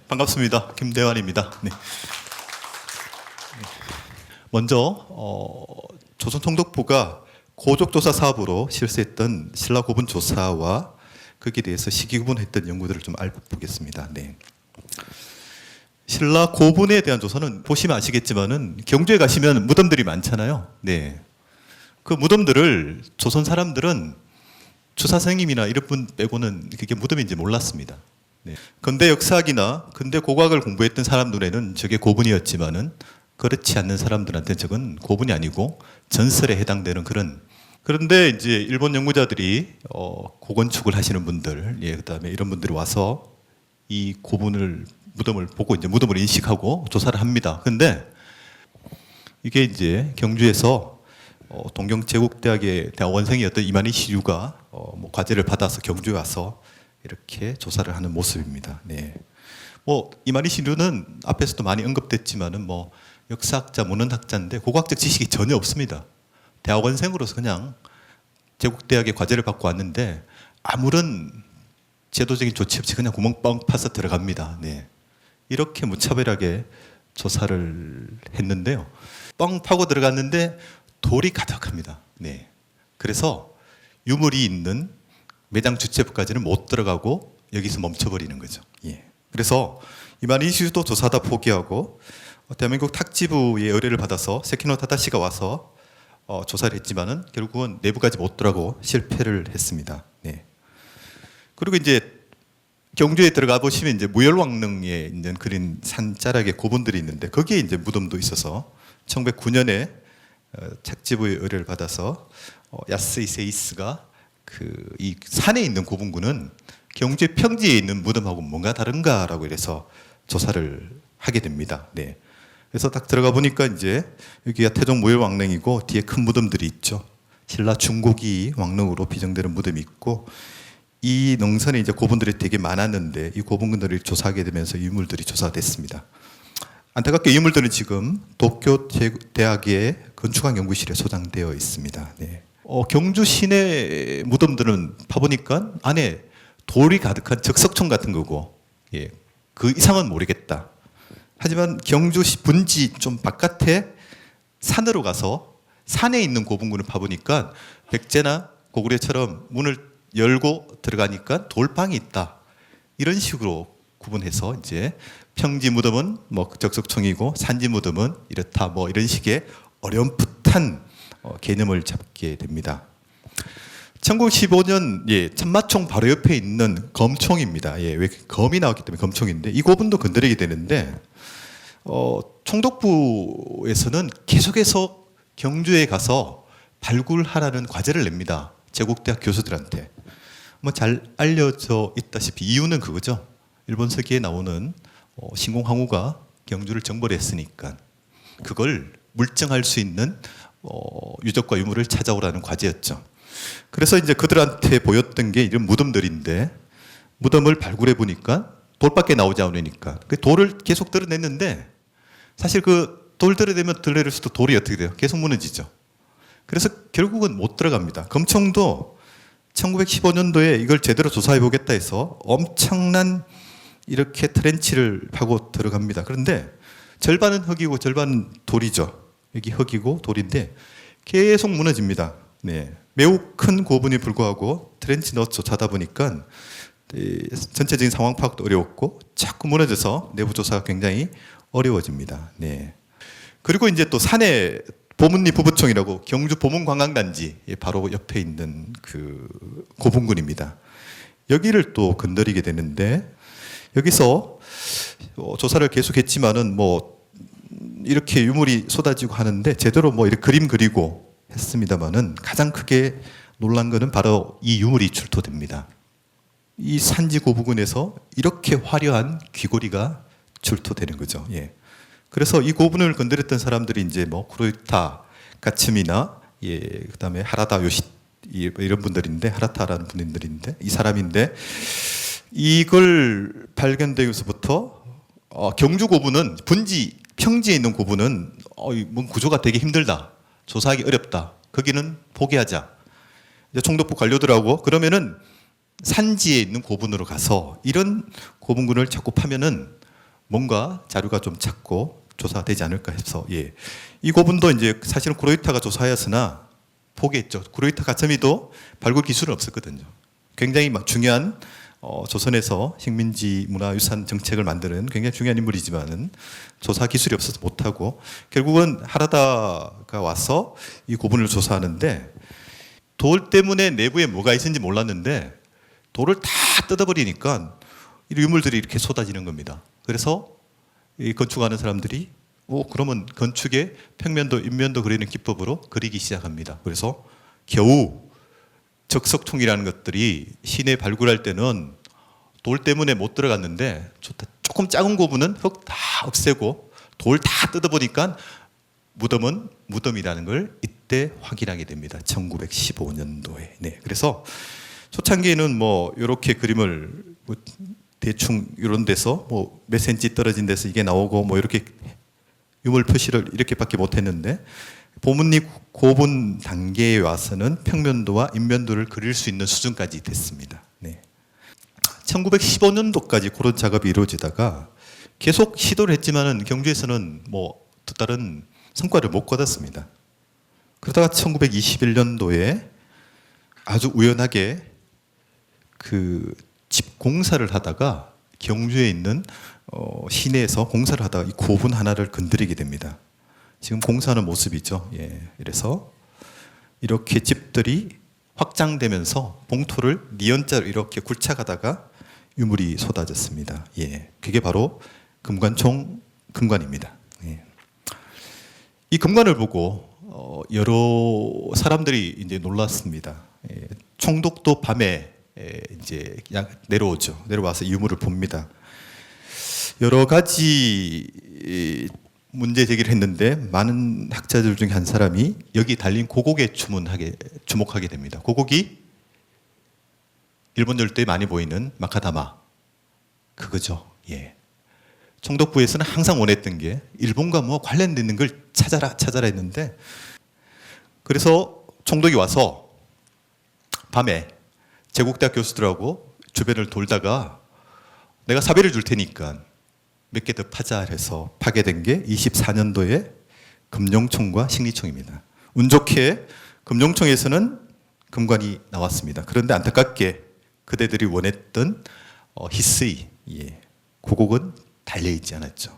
반갑습니다. 김대환입니다. 네. 먼저 조선통독부가 고족조사 사업으로 실시했던 신라 고분 조사와 거기에 대해서 시기구분했던 연구들을 좀 알아보겠습니다. 네. 신라 고분에 대한 조사는 보시면 아시겠지만은 경주에 가시면 무덤들이 많잖아요. 네. 그 무덤들을 조선 사람들은 주사 스님이나 이런 분 빼고는 그게 무덤인지 몰랐습니다. 네. 근대 역사학이나 근대 고고학을 공부했던 사람 눈에는 저게 고분이었지만은 그렇지 않는 사람들한테는 저건 고분이 아니고 전설에 해당되는 그런데 이제 일본 연구자들이 고건축을 하시는 분들, 그다음에 이런 분들이 와서 이 무덤을 보고 이제 무덤을 인식하고 조사를 합니다. 근데 이게 이제 경주에서 동경제국대학의 대학원생이었던 이만희 시류가 과제를 받아서 경주에 와서 이렇게 조사를 하는 모습입니다. 네. 이만희 시류는 앞에서도 많이 언급됐지만은 역사학자, 문헌학자인데 고고학적 지식이 전혀 없습니다. 대학원생으로서 그냥 제국대학의 과제를 받고 왔는데 아무런 제도적인 조치 없이 그냥 구멍 뻥 파서 들어갑니다. 네. 이렇게 무차별하게 조사를 했는데요. 뻥 파고 들어갔는데 돌이 가득합니다. 네. 그래서 유물이 있는 매장 주체부까지는 못 들어가고 여기서 멈춰버리는 거죠. 예. 그래서 이만희 시류도 조사다 포기하고 대한민국 탁지부의 의뢰를 받아서 세키노 타다시가 와서 조사를 했지만은 결국은 내부까지 못 들어가고 실패를 했습니다. 네. 그리고 이제 경주에 들어가 보시면 이제 무열왕릉에 있는 그린 산자락의 고분들이 있는데 거기에 이제 무덤도 있어서 1909년에 탁지부의 의뢰를 받아서 야스이 세이스가 이 산에 있는 고분군은 경주의 평지에 있는 무덤하고 뭔가 다른가라고 이래서 조사를 하게 됩니다. 네. 그래서 딱 들어가 보니까 이제 여기가 태종 무열왕릉이고 뒤에 큰 무덤들이 있죠. 신라 중고기 왕릉으로 비정되는 무덤이 있고 이 능선에 이제 고분들이 되게 많았는데 이 고분들을 조사하게 되면서 유물들이 조사됐습니다. 안타깝게 유물들은 지금 도쿄 대학의 건축학 연구실에 소장되어 있습니다. 네. 경주 시내 무덤들은 파보니까 안에 돌이 가득한 적석촌 같은 거고, 예, 그 이상은 모르겠다. 하지만 경주시 분지 좀 바깥에 산으로 가서 산에 있는 고분군을 파보니까 백제나 고구려처럼 문을 열고 들어가니까 돌방이 있다. 이런 식으로 구분해서 이제 평지 무덤은 적석청이고 산지 무덤은 이렇다. 이런 식의 어렴풋한 개념을 잡게 됩니다. 1915년 참마총 바로 옆에 있는 검총입니다. 왜 검이 나왔기 때문에 검총인데 이 고분도 건드리게 되는데 총독부에서는 계속해서 경주에 가서 발굴하라는 과제를 냅니다. 제국대학 교수들한테. 잘 알려져 있다시피 이유는 그거죠. 일본 서기에 나오는 신공항우가 경주를 정벌 했으니까 그걸 물증할 수 있는 유적과 유물을 찾아오라는 과제였죠. 그래서 이제 그들한테 보였던 게 이런 무덤들인데 무덤을 발굴해 보니까 돌밖에 나오지 않으니까 그 돌을 계속 드러냈는데 사실 그 돌 드러내면 드러낼수록 돌이 어떻게 돼요? 계속 무너지죠. 그래서 결국은 못 들어갑니다. 검청도 1915년도에 이걸 제대로 조사해 보겠다 해서 엄청난 이렇게 트렌치를 파고 들어갑니다. 그런데 절반은 흙이고 절반은 돌이죠. 여기 흙이고 돌인데 계속 무너집니다. 네. 매우 큰 고분이 불구하고 트렌치 넣어서 자다 보니까 전체적인 상황 파악도 어려웠고 자꾸 무너져서 내부 조사가 굉장히 어려워집니다. 네. 그리고 이제 또 산에 보문리 부부총이라고 경주 보문관광단지 바로 옆에 있는 그 고분군입니다. 여기를 또 건드리게 되는데 여기서 조사를 계속했지만은 이렇게 유물이 쏟아지고 하는데 제대로 이렇게 그림 그리고 했습니다만은 가장 크게 놀란 거는 바로 이 유물이 출토됩니다. 이 산지 고분군에서 이렇게 화려한 귀고리가 출토되는 거죠. 예. 그래서 이 고분을 건드렸던 사람들이 이제 쿠로유타 가츠미나 그다음에 하라다 요시 이런 분들인데 하라타라는 분들인데 이 사람인데 이걸 발견되고서부터 경주 고분은 분지 평지에 있는 고분은 구조가 되게 힘들다. 조사하기 어렵다. 거기는 포기하자. 이제 총독부 관료들하고 그러면은 산지에 있는 고분으로 가서 이런 고분군을 자꾸 파면은 뭔가 자료가 좀 찾고 조사되지 않을까 해서 이 고분도 이제 사실은 구로이타가 조사하였으나 포기했죠. 구로이타 가츠미도 발굴 기술은 없었거든요. 굉장히 막 중요한 조선에서 식민지 문화유산 정책을 만드는 굉장히 중요한 인물이지만은 조사 기술이 없어서 못하고 결국은 하라다가 와서 이 고분을 조사하는데 돌 때문에 내부에 뭐가 있는지 몰랐는데 돌을 다 뜯어버리니까 이 유물들이 이렇게 쏟아지는 겁니다. 그래서 이 건축하는 사람들이 그러면 건축의 평면도 인면도 그리는 기법으로 그리기 시작합니다. 그래서 겨우 적석총이라는 것들이 시내 발굴할 때는 돌 때문에 못 들어갔는데 조금 작은 고분은 흙 다 없애고 돌 다 뜯어보니까 무덤은 무덤이라는 걸 이때 확인하게 됩니다. 1915년도에. 네, 그래서 초창기에는 뭐 이렇게 그림을 뭐 대충 이런 데서 뭐 몇 센치 떨어진 데서 이게 나오고 뭐 이렇게 유물 표시를 이렇게밖에 못했는데 보문리 고분 단계에 와서는 평면도와 인면도를 그릴 수 있는 수준까지 됐습니다. 네. 1915년도까지 그런 작업이 이루어지다가 계속 시도를 했지만은 경주에서는 뭐 또 다른 성과를 못 거뒀습니다. 그러다가 1921년도에 아주 우연하게 그 집 공사를 하다가 경주에 있는 시내에서 공사를 하다가 이 고분 하나를 건드리게 됩니다. 지금 공사하는 모습이죠. 이래서 이렇게 집들이 확장되면서 봉토를 니은자로 이렇게 굴착하다가 유물이 쏟아졌습니다. 그게 바로 금관총 금관입니다. 이 금관을 보고 여러 사람들이 이제 놀랐습니다. 총독도 밤에 이제 내려오죠. 내려와서 유물을 봅니다. 여러 가지 문제 제기를 했는데 많은 학자들 중에 한 사람이 여기 달린 고곡에 주목하게 됩니다. 고곡이 일본 열도에 많이 보이는 마카다마 그거죠. 총독부에서는 항상 원했던 게 일본과 뭐 관련되는 걸 찾아라 했는데 그래서 총독이 와서 밤에 제국대학 교수들하고 주변을 돌다가 내가 사비를 줄 테니까 몇 개 더 파자 해서 파괴된 게 24년도에 금룡총과 식리총입니다. 운 좋게 금룡총에서는 금관이 나왔습니다. 그런데 안타깝게 그대들이 원했던 히스이 고곡은 달려있지 않았죠.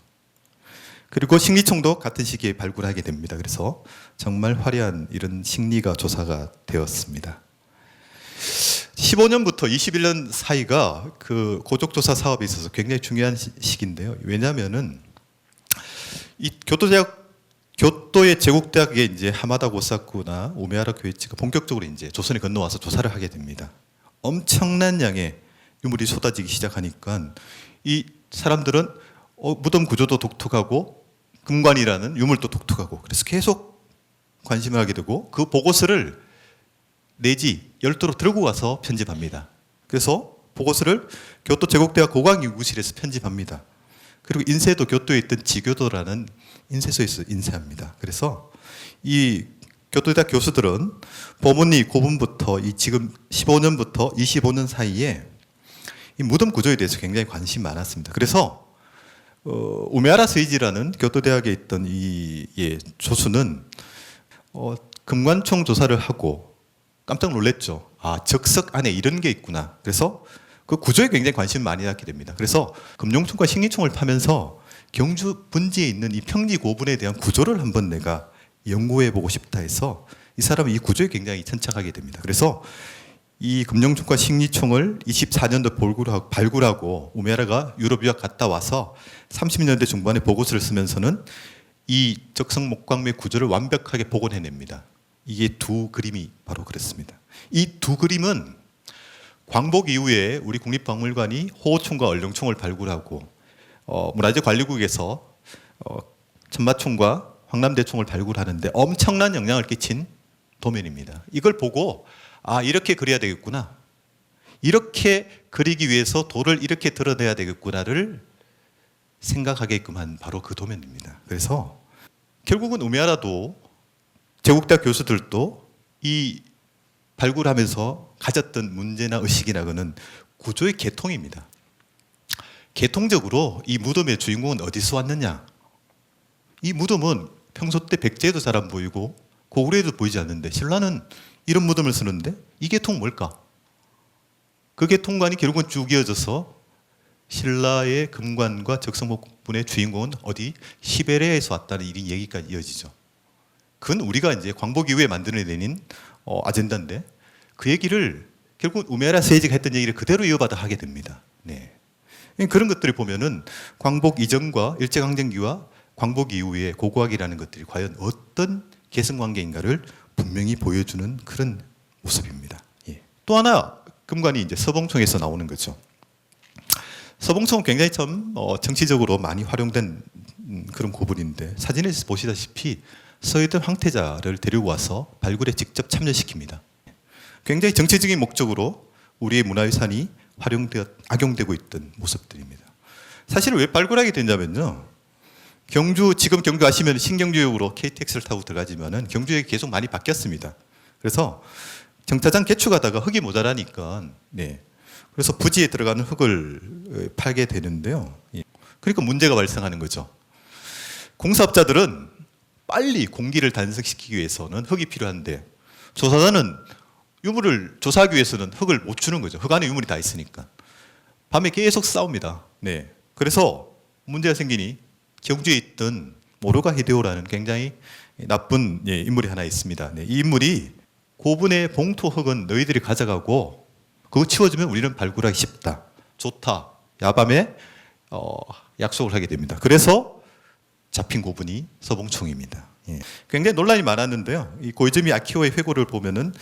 그리고 식리총도 같은 시기에 발굴하게 됩니다. 그래서 정말 화려한 이런 식리가 조사가 되었습니다. 15년부터 21년 사이가 그 고족조사 사업에 있어서 굉장히 중요한 시기인데요. 왜냐하면은 이 교토의 제국대학에 이제 하마다 고사쿠나 우메하라 교이치가 본격적으로 이제 조선에 건너와서 조사를 하게 됩니다. 엄청난 양의 유물이 쏟아지기 시작하니까 이 사람들은 무덤 구조도 독특하고 금관이라는 유물도 독특하고 그래서 계속 관심을 하게 되고 그 보고서를 내지 열도로 들고 가서 편집합니다. 그래서 보고서를 교토 제국대학 고강연구실에서 편집합니다. 그리고 인쇄도 교토에 있던 지교도라는 인쇄소에서 인쇄합니다. 그래서 이 교토대학 교수들은 보문리 고분부터 이 지금 15년부터 25년 사이에 이 무덤 구조에 대해서 굉장히 관심이 많았습니다. 그래서 우메하라 세이지라는 교토대학에 있던 이 조수는 금관총 조사를 하고 깜짝 놀랐죠. 적석 안에 이런 게 있구나. 그래서 그 구조에 굉장히 관심을 많이 갖게 됩니다. 그래서 금룡총과 식리총을 파면서 경주 분지에 있는 이 평지 고분에 대한 구조를 한번 내가 연구해 보고 싶다 해서 이 사람은 이 구조에 굉장히 천착하게 됩니다. 그래서 이 금룡총과 식리총을 24년도 발굴하고 우메하라가 유럽 유학 갔다 와서 30년대 중반에 보고서를 쓰면서는 이 적석 목광매 구조를 완벽하게 복원해냅니다. 이게 두 그림이 바로 그렇습니다. 이 두 그림은 광복 이후에 우리 국립박물관이 호호총과 얼령총을 발굴하고 문화재관리국에서 천마총과 황남대총을 발굴하는데 엄청난 영향을 끼친 도면입니다. 이걸 보고 이렇게 그려야 되겠구나. 이렇게 그리기 위해서 돌을 이렇게 드러내야 되겠구나를 생각하게끔 한 바로 그 도면입니다. 그래서 결국은 우메하라도 제국대학 교수들도 이 발굴하면서 가졌던 문제나 의식이나 그는 구조의 개통입니다. 계통적으로 이 무덤의 주인공은 어디서 왔느냐? 이 무덤은 평소 때 백제에도 잘 안 보이고 고구려에도 보이지 않는데 신라는 이런 무덤을 쓰는데 이 계통 뭘까? 그 계통관이 결국은 쭉 이어져서 신라의 금관과 적성목군의 주인공은 어디 시베리아에서 왔다는 이 얘기까지 이어지죠. 그건 우리가 이제 광복 이후에 만들어내는 아젠다인데 그 얘기를 결국 우메라 세이지가 했던 얘기를 그대로 이어받아 하게 됩니다. 네. 그런 것들을 보면은 광복 이전과 일제강점기와 광복 이후의 고고학이라는 것들이 과연 어떤 계승관계인가를 분명히 보여주는 그런 모습입니다. 예. 또 하나 금관이 이제 서봉총에서 나오는 거죠. 서봉총은 굉장히 좀 정치적으로 많이 활용된 그런 고분인데 사진에서 보시다시피 서해든 황태자를 데리고 와서 발굴에 직접 참여시킵니다. 굉장히 정치적인 목적으로 우리의 문화유산이 악용되고 있던 모습들입니다. 사실 왜 발굴하게 됐냐면요. 지금 경주 아시면 신경주역으로 KTX를 타고 들어가지만은 경주역이 계속 많이 바뀌었습니다. 그래서 정차장 개축하다가 흙이 모자라니까, 네. 그래서 부지에 들어가는 흙을 팔게 되는데요. 그러니까 문제가 발생하는 거죠. 공사업자들은 빨리 공기를 단속시키기 위해서는 흙이 필요한데 조사단은 유물을 조사하기 위해서는 흙을 못 주는 거죠. 흙 안에 유물이 다 있으니까. 밤에 계속 싸웁니다. 네. 그래서 문제가 생기니 경주에 있던 모로가 히데오라는 굉장히 나쁜 인물이 하나 있습니다. 네. 이 인물이 고분의 봉토 흙은 너희들이 가져가고 그거 치워주면 우리는 발굴하기 쉽다. 좋다. 야밤에 약속을 하게 됩니다. 그래서 잡힌 고분이 서봉총입니다. 예. 굉장히 논란이 많았는데요. 이 고이즈미 아키오의 회고를 보면은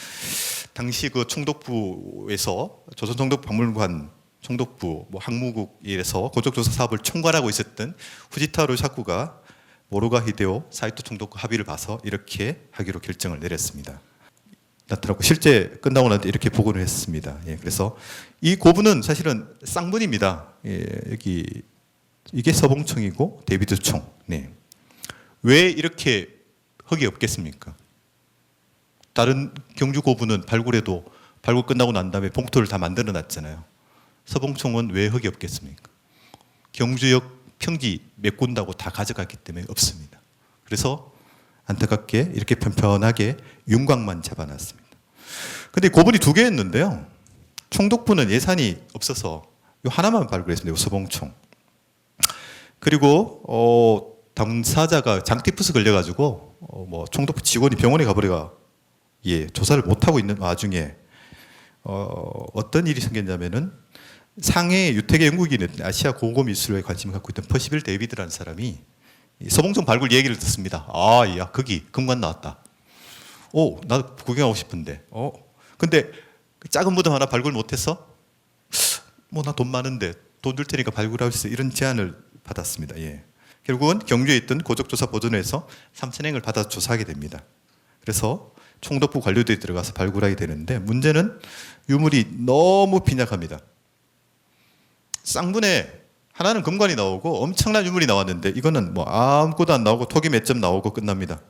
당시 그 총독부에서 조선총독박물관 총독부, 항무국에서 고적조사 사업을 총괄하고 있었던 후지타로 샤쿠가 모로가 히데오 사이토 총독과 합의를 봐서 이렇게 하기로 결정을 내렸습니다. 나타났고 실제 끝나고 나서 이렇게 보고를 했습니다. 예, 그래서 이 고분은 사실은 쌍문입니다. 예, 여기 이게 서봉총이고 데비드총. 네. 왜 이렇게 흙이 없겠습니까? 다른 경주 고분은 발굴 끝나고 난 다음에 봉토를 다 만들어 놨잖아요. 서봉총은 왜 흙이 없겠습니까? 경주역 평지 메꾼다고 다 가져갔기 때문에 없습니다. 그래서 안타깝게 이렇게 편편하게 윤곽만 잡아놨습니다. 근데 고분이 2개였는데요. 총독부는 예산이 없어서 이 하나만 발굴했습니다. 서봉총. 그리고 당사자가 장티푸스 걸려가지고 총독부 직원이 병원에 가버려가 조사를 못 하고 있는 와중에 어떤 일이 생겼냐면은 상해 유태계 연구기는 아시아 고고미술에 관심을 갖고 있던 퍼시빌 데이비드라는 사람이 서봉총 발굴 얘기를 듣습니다. 야, 거기 금관 나왔다. 나도 구경하고 싶은데. 근데 작은 무덤 하나 발굴 못해서 나 돈 많은데 돈 줄 테니까 발굴할 수 있어. 이런 제안을 받았습니다. 예. 결국은 경주에 있던 고적조사 보존회에서 3,000행을 받아 조사하게 됩니다. 그래서 총독부 관료들이 들어가서 발굴하게 되는데 문제는 유물이 너무 빈약합니다. 쌍문에 하나는 금관이 나오고 엄청난 유물이 나왔는데 이거는 아무것도 안 나오고 토기 몇 점 나오고 끝납니다.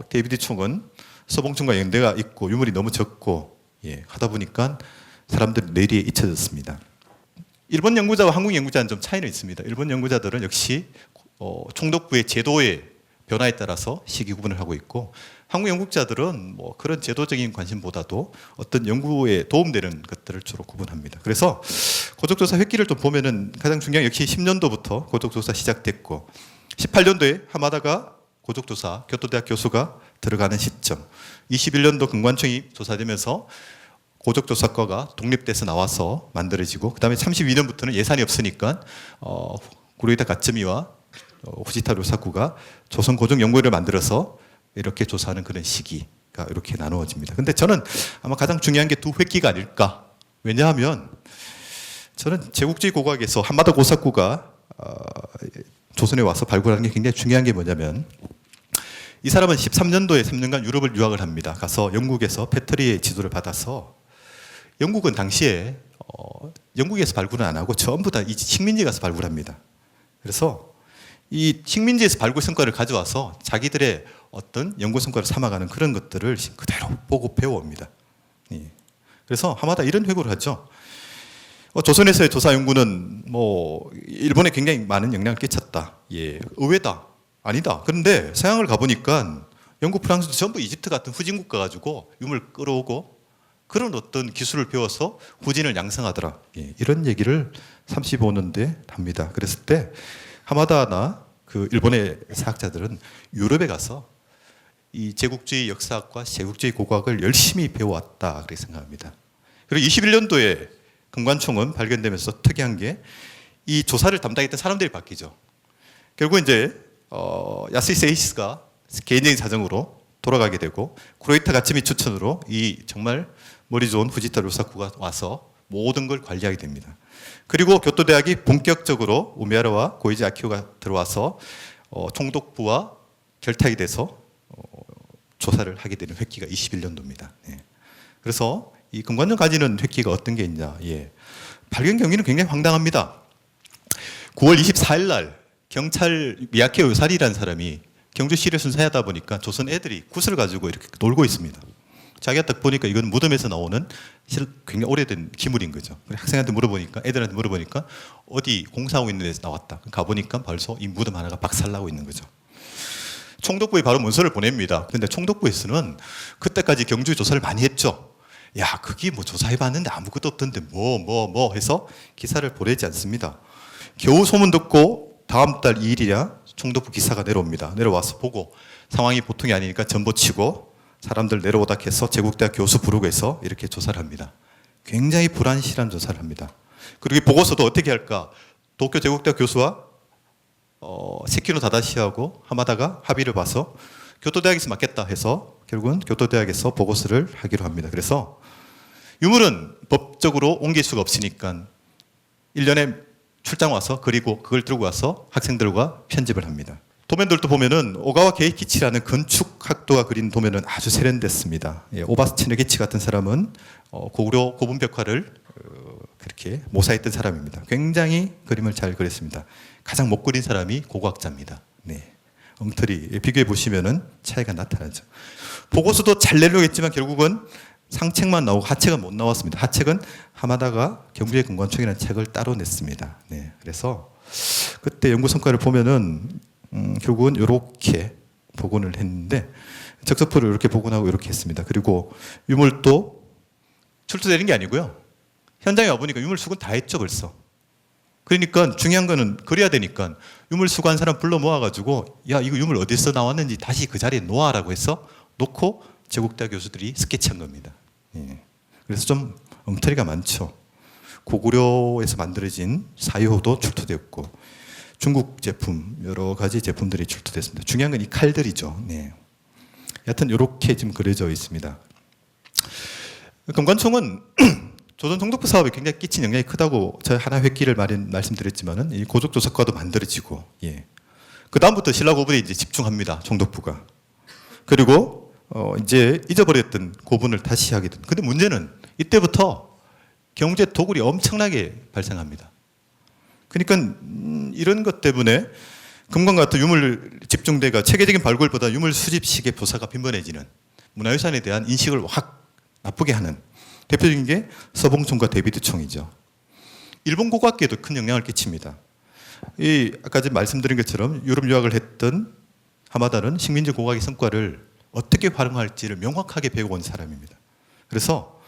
데이비드 총은 서봉총과 연대가 있고 유물이 너무 적고 하다 보니까 사람들 뇌리에 잊혀졌습니다. 일본 연구자와 한국 연구자는 좀 차이는 있습니다. 일본 연구자들은 역시 총독부의 제도의 변화에 따라서 시기 구분을 하고 있고 한국 연구자들은 그런 제도적인 관심보다도 어떤 연구에 도움되는 것들을 주로 구분합니다. 그래서 고적조사 획기를 좀 보면은 가장 중요한 역시 10년도부터 고적조사 시작됐고 18년도에 하마다가 고적조사 교토대학 교수가 들어가는 시점 21년도 금관청이 조사되면서 고적조사과가 독립돼서 나와서 만들어지고 그 다음에 32년부터는 예산이 없으니까 구로이다 가츠미와 후지타로 사쿠가 조선고정연구회를 만들어서 이렇게 조사하는 그런 시기가 이렇게 나누어집니다. 근데 저는 아마 가장 중요한 게 2획기가 아닐까. 왜냐하면 저는 제국주의 고고학에서 한마다 고사쿠가 조선에 와서 발굴하는 게 굉장히 중요한 게 뭐냐면 이 사람은 13년도에 3년간 유럽을 유학을 합니다. 가서 영국에서 패터리의 지도를 받아서 영국은 당시에 영국에서 발굴은 안 하고 전부 다 이 식민지에 가서 발굴합니다. 그래서 이 식민지에서 발굴 성과를 가져와서 자기들의 어떤 연구 성과를 삼아가는 그런 것들을 그대로 보고 배워옵니다. 그래서 하마다 이런 회고를 하죠. 조선에서의 조사 연구는 일본에 굉장히 많은 영향을 끼쳤다. 예, 의외다. 아니다. 그런데 서양을 가보니까 영국, 프랑스도 전부 이집트 같은 후진국 가가지고 유물 끌어오고 그런 어떤 기술을 배워서 후진을 양성하더라. 예, 이런 얘기를 35년대에 합니다. 그랬을 때 하마다나 그 일본의 사학자들은 유럽에 가서 이 제국주의 역사학과 제국주의 고고학을 열심히 배워왔다 그렇게 생각합니다. 그리고 21년도에 금관총은 발견되면서 특이한 게 이 조사를 담당했던 사람들이 바뀌죠. 결국 이제 야스히세 에이시스가 개인적인 사정으로 돌아가게 되고 쿠로이타 가츠미 추천으로 이 정말 머리 좋은 후지타 료사쿠가 와서 모든 걸 관리하게 됩니다. 그리고 교토대학이 본격적으로 우미하라와 고이지 아키오가 들어와서 총독부와 결탁이 돼서 조사를 하게 되는 획기가 21년도입니다. 예. 그래서 이 금관령 가지는 획기가 어떤 게 있냐? 예. 발견 경위는 굉장히 황당합니다. 9월 24일 날 경찰 미야케 요사리라는 사람이 경주시를 순사하다 보니까 조선 애들이 굿을 가지고 이렇게 놀고 있습니다. 자기가 딱 보니까 이건 무덤에서 나오는 굉장히 오래된 기물인 거죠. 학생한테 물어보니까, 애들한테 물어보니까 어디 공사하고 있는 데서 나왔다. 가보니까 벌써 이 무덤 하나가 박살나고 있는 거죠. 총독부에 바로 문서를 보냅니다. 근데 총독부에서는 그때까지 경주 조사를 많이 했죠. 야, 그게 뭐 조사해봤는데 아무것도 없던데 뭐 해서 기사를 보내지 않습니다. 겨우 소문 듣고 다음 달 2일이야 총독부 기사가 내려옵니다. 내려와서 보고 상황이 보통이 아니니까 전보치고 사람들 내려오다 해서 제국대학 교수 부르고 해서 이렇게 조사를 합니다. 굉장히 불안실한 조사를 합니다. 그리고 이 보고서도 어떻게 할까? 도쿄 제국대학 교수와 세키노 다다시하고 하마다가 합의를 봐서 교토대학에서 맡겠다 해서 결국은 교토대학에서 보고서를 하기로 합니다. 그래서 유물은 법적으로 옮길 수가 없으니까 1년에 출장 와서 그리고 그걸 들고 와서 학생들과 편집을 합니다. 도면들도 보면은 오가와 게이키치라는 건축학도가 그린 도면은 아주 세련됐습니다. 예, 오바스 치네기치 같은 사람은 고구려 고분벽화를 그렇게 모사했던 사람입니다. 굉장히 그림을 잘 그렸습니다. 가장 못 그린 사람이 고고학자입니다. 네. 엉터리 비교해 보시면은 차이가 나타나죠. 보고서도 잘 내려고 했지만 결국은 상책만 나오고 하책은 못 나왔습니다. 하책은 하마다가 경주의 금관총이라는 책을 따로 냈습니다. 네. 그래서 그때 연구 성과를 보면은 결국은 이렇게 복원을 했는데 적서표를 이렇게 복원하고 이렇게 했습니다. 그리고 유물도 출토되는 게 아니고요. 현장에 와보니까 유물 수거는 다 했죠 벌써. 그러니까 중요한 거는 그래야 되니까 유물 수거한 사람 불러 모아가지고 야 이거 유물 어디서 나왔는지 다시 그 자리에 놓아라고 해서 놓고 제국대학 교수들이 스케치한 겁니다. 예. 그래서 좀 엉터리가 많죠. 고구려에서 만들어진 사유호도 출토되었고 중국 제품 여러 가지 제품들이 출토됐습니다. 중요한 건 이 칼들이죠. 네. 여하튼 이렇게 지금 그려져 있습니다. 금관총은 조선 총독부 사업에 굉장히 끼친 영향이 크다고 제가 하나 획기를 말씀드렸지만은 이 고족조사과도 만들어지고, 예. 그 다음부터 신라 고분에 이제 집중합니다. 총독부가. 그리고 이제 잊어버렸던 고분을 다시 하게 된. 근데 문제는 이때부터 경제 도굴이 엄청나게 발생합니다. 그러니까 이런 것 때문에 금관 같은 유물 집중대가 체계적인 발굴보다 유물 수집식의 부사가 빈번해지는 문화유산에 대한 인식을 확 나쁘게 하는 대표적인 게 서봉총과 데비드 총이죠. 일본 고고학계에도 큰 영향을 끼칩니다. 이 아까 말씀드린 것처럼 유럽 유학을 했던 하마다는 식민지 고고학의 성과를 어떻게 활용할지를 명확하게 배워온 사람입니다. 그래서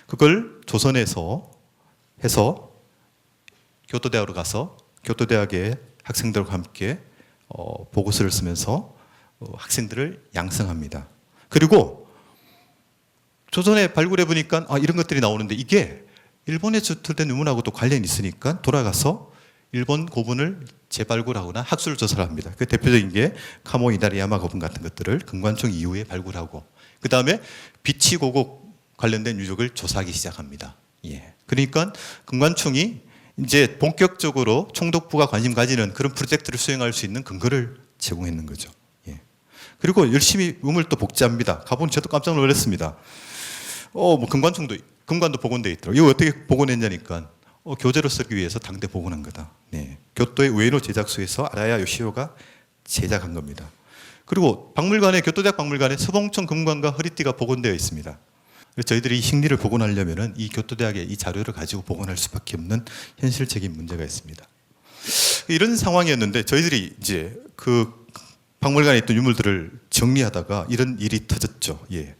그걸 조선에서 해서 교토대학으로 가서 교토대학의 학생들과 함께 보고서를 쓰면서 학생들을 양성합니다. 그리고 조선에 발굴해 보니까 이런 것들이 나오는데 이게 일본에 출토된 유물하고도 관련이 있으니까 돌아가서 일본 고분을 재발굴하거나 학술 조사를 합니다. 그 대표적인 게 카모 이다리야마 고분 같은 것들을 금관총 이후에 발굴하고 그 다음에 비치 고국 관련된 유적을 조사하기 시작합니다. 예. 그러니까 금관총이 이제 본격적으로 총독부가 관심 가지는 그런 프로젝트를 수행할 수 있는 근거를 제공했는 거죠. 예. 그리고 열심히 유물도 복제합니다. 가보니 저도 깜짝 놀랐습니다. 뭐 금관도 복원돼 있더라고요. 이거 어떻게 복원했냐니까 교재로 쓰기 위해서 당대 복원한 거다. 네. 교토의 우에노 제작소에서 아라야 요시오가 제작한 겁니다. 그리고 박물관에 교토대학 박물관에 서봉청 금관과 허리띠가 복원되어 있습니다. 그래서 저희들이 식리를 복원하려면은 이 교토대학의 이 자료를 가지고 복원할 수밖에 없는 현실적인 문제가 있습니다. 이런 상황이었는데 저희들이 이제 그 박물관에 있던 유물들을 정리하다가 이런 일이 터졌죠. 예.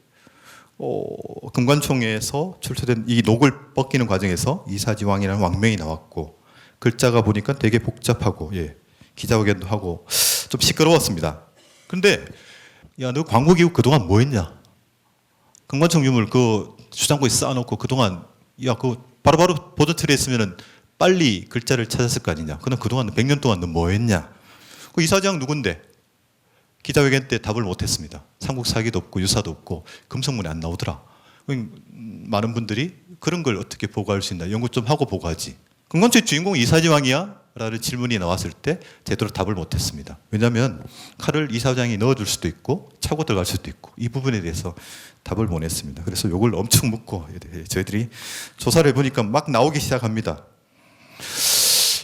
금관총에서 출토된 이 녹을 벗기는 과정에서 이사지왕이라는 왕명이 나왔고 글자가 보니까 되게 복잡하고 예. 기자회견도 하고 좀 시끄러웠습니다. 근데 야, 너 광고기구 그동안 뭐 했냐? 금관총 유물 그 수장고에 쌓아놓고 그동안 야, 그 바로바로 보도 처리했으면은 빨리 글자를 찾았을 거 아니냐? 그럼 그동안 100년 동안 너 뭐 했냐? 그 이사장 누군데? 기자회견 때 답을 못했습니다. 삼국 사기도 없고 유사도 없고 금성문에 안 나오더라. 많은 분들이 그런 걸 어떻게 보고할 수 있나? 연구 좀 하고 보고하지. 금관초의 주인공이 이사지왕이야? 라는 질문이 나왔을 때 제대로 답을 못했습니다. 왜냐하면 칼을 이사장이 넣어줄 수도 있고 차고 들어갈 수도 있고 이 부분에 대해서 답을 못 했습니다. 그래서 이걸 엄청 묻고 저희들이 조사를 해보니까 막 나오기 시작합니다.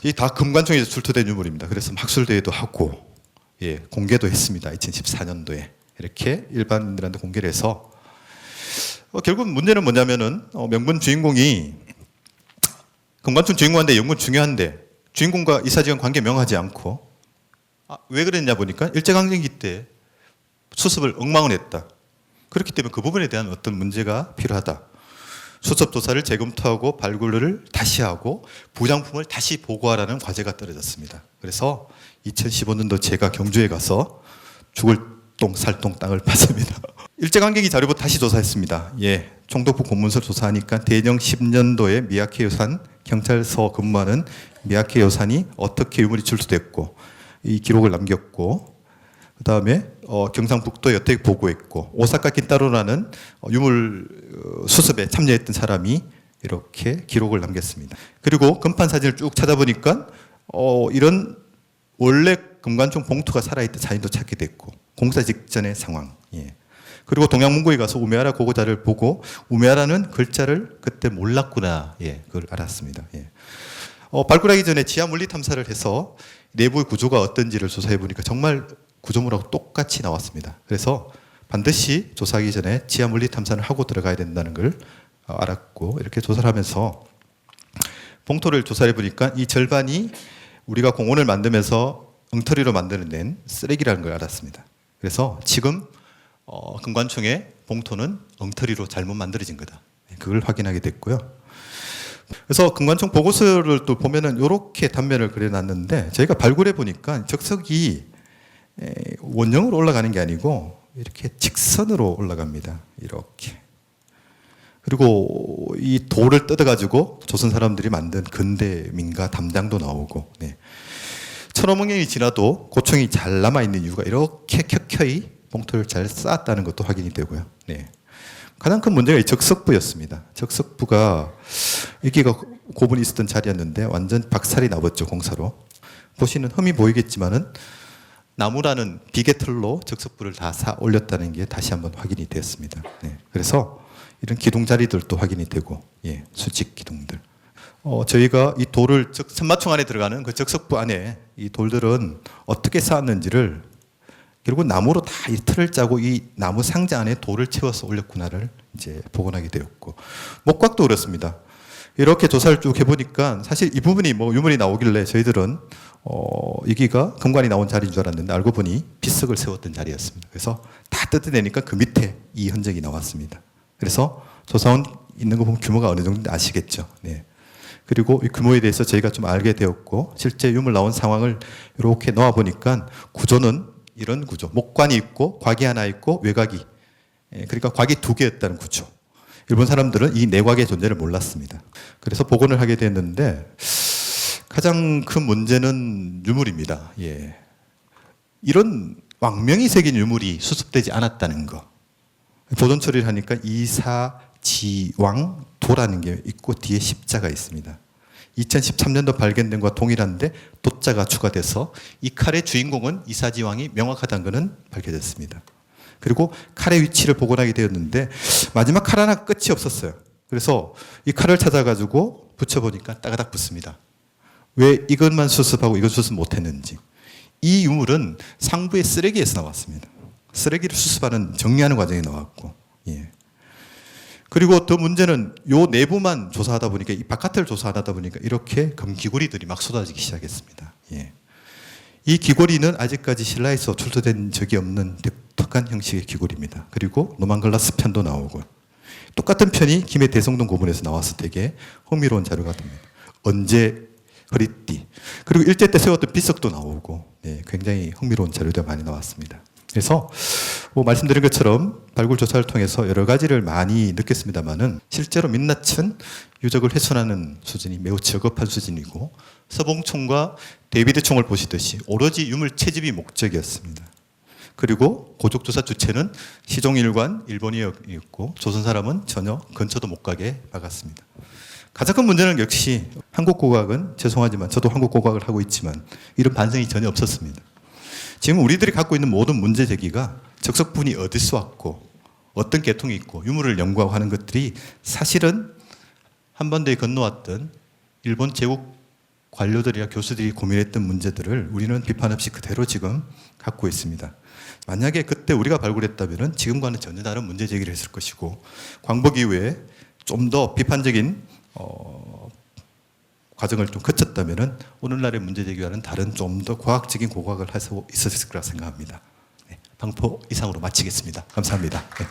이 다 금관총에서 출토된 유물입니다. 그래서 학술대회도 하고 예, 공개도 했습니다. 2014년도에 이렇게 일반인들한테 공개를 해서 결국 문제는 뭐냐면은 명분 주인공이 금관총 주인공한테 연구는 중요한데 주인공과 이사지간 관계 명하지 않고 왜 그랬냐 보니까 일제강점기 때 수습을 엉망을 했다. 그렇기 때문에 그 부분에 대한 어떤 문제가 필요하다. 수습 조사를 재검토하고 발굴을 다시 하고 부장품을 다시 보고하라는 과제가 떨어졌습니다. 그래서 2015년도 제가 경주에 가서 죽을 똥 살똥 땅을 봤습니다. 일제강점기 자료부 다시 조사했습니다. 예, 총독부 공문서 조사하니까 대령 10년도에 미야케 요산 경찰서 근무하는 미야케 요산이 어떻게 유물이 출토됐고 이 기록을 남겼고 그 다음에 경상북도에 어떻게 보고했고 오사카 킨타로라는 유물 수습에 참여했던 사람이 이렇게 기록을 남겼습니다. 그리고 금판 사진을 쭉 찾아보니까 이런 원래 금관총 봉투가 살아있던 사진도 찾게 됐고 공사 직전의 상황. 예. 그리고 동양문고에 가서 우메하라 고고자를 보고 우메하라는 글자를 그때 몰랐구나. 예, 그걸 알았습니다. 예. 발굴하기 전에 지하 물리 탐사를 해서 내부의 구조가 어떤지를 조사해 보니까 정말 구조물하고 똑같이 나왔습니다. 그래서 반드시 조사하기 전에 지하 물리 탐사를 하고 들어가야 된다는 걸 알았고 이렇게 조사를 하면서 봉토를 조사해 보니까 이 절반이 우리가 공원을 만들면서 엉터리로 만들어낸 쓰레기라는 걸 알았습니다. 그래서 지금 금관총의 봉토는 엉터리로 잘못 만들어진 거다. 그걸 확인하게 됐고요. 그래서 금관총 보고서를 또 보면은 이렇게 단면을 그려놨는데 저희가 발굴해 보니까 적석이 원형으로 올라가는 게 아니고 이렇게 직선으로 올라갑니다. 이렇게. 그리고 이 돌을 뜯어가지고 조선 사람들이 만든 근대 민가 담장도 나오고, 네. 1500년이 지나도 고총이 잘 남아있는 이유가 이렇게 켜켜이 봉투를 잘 쌓았다는 것도 확인이 되고요. 네. 가장 큰 문제가 이 적석부였습니다. 적석부가 여기가 고분이 있었던 자리였는데 완전 박살이 나버렸죠, 공사로. 보시는 흠이 보이겠지만은 나무라는 비계틀로 적석부를 다 사 올렸다는 게 다시 한번 확인이 되었습니다. 네. 그래서 이런 기둥 자리들도 확인이 되고, 예, 수직 기둥들. 저희가 이 돌을 선마총 안에 들어가는 그 적석부 안에 이 돌들은 어떻게 쌓았는지를 결국 나무로 다 이 틀을 짜고 이 나무 상자 안에 돌을 채워서 올렸구나를 이제 복원하게 되었고, 목곽도 그렇습니다. 이렇게 조사를 쭉 해보니까 사실 이 부분이 뭐 유물이 나오길래 저희들은 여기가 금관이 나온 자리인 줄 알았는데 알고 보니 비석을 세웠던 자리였습니다. 그래서 다 뜯어내니까 그 밑에 이 흔적이 나왔습니다. 그래서 조사원 있는 거 보면 규모가 어느 정도 아시겠죠. 네. 그리고 이 규모에 대해서 저희가 좀 알게 되었고 실제 유물 나온 상황을 이렇게 놓아 보니까 구조는 이런 구조. 목관이 있고 곽이 하나 있고 외곽이. 그러니까 곽이 두 개였다는 구조. 일본 사람들은 이 내곽의 존재를 몰랐습니다. 그래서 복원을 하게 됐는데 가장 큰 문제는 유물입니다. 예. 이런 왕명이 새긴 유물이 수습되지 않았다는 거. 보존 처리를 하니까 이사지왕도라는 게 있고 뒤에 십자가 있습니다. 2013년도 발견된 것과 동일한데 도자가 추가돼서 이 칼의 주인공은 이사지왕이 명확하다는 것은 밝혀졌습니다. 그리고 칼의 위치를 복원하게 되었는데 마지막 칼 하나 끝이 없었어요. 그래서 이 칼을 찾아가지고 붙여보니까 따가닥 붙습니다. 왜 이것만 수습하고 이것 수습 못했는지. 이 유물은 상부의 쓰레기에서 나왔습니다. 쓰레기를 수습하는 정리하는 과정이 나왔고, 예. 그리고 더 문제는 요 내부만 조사하다 보니까 이 바깥을 조사하다 보니까 이렇게 금귀고리들이 막 쏟아지기 시작했습니다. 예. 이 귀고리는 아직까지 신라에서 출토된 적이 없는 독특한 형식의 귀고리입니다. 그리고 노만글라스 편도 나오고 똑같은 편이 김해 대성동 고문에서 나와서 되게 흥미로운 자료가 됩니다. 언제 허리띠 그리고 일제 때 세웠던 비석도 나오고 네, 굉장히 흥미로운 자료가 많이 나왔습니다. 그래서 뭐 말씀드린 것처럼 발굴 조사를 통해서 여러 가지를 많이 느꼈습니다만은 실제로 민낯은 유적을 훼손하는 수준이 매우 저급한 수준이고 서봉총과 데이비드 총을 보시듯이 오로지 유물 채집이 목적이었습니다. 그리고 고족조사 주체는 시종일관 일본이었고 조선 사람은 전혀 근처도 못 가게 막았습니다. 가장 큰 문제는 역시 한국 고고학은 죄송하지만 저도 한국 고고학을 하고 있지만 이런 반성이 전혀 없었습니다. 지금 우리들이 갖고 있는 모든 문제 제기가 적석분이 어디서 왔고 어떤 계통이 있고 유물을 연구하고 하는 것들이 사실은 한반도에 건너왔던 일본 제국 관료들이나 교수들이 고민했던 문제들을 우리는 비판 없이 그대로 지금 갖고 있습니다. 만약에 그때 우리가 발굴했다면 지금과는 전혀 다른 문제 제기를 했을 것이고 광복 이후에 좀 더 비판적인 과정을 좀 거쳤다면 오늘날의 문제 제기와는 다른 좀 더 과학적인 고고학을 할 수 있었을 거라 생각합니다. 네, 방포 이상으로 마치겠습니다. 감사합니다. 네.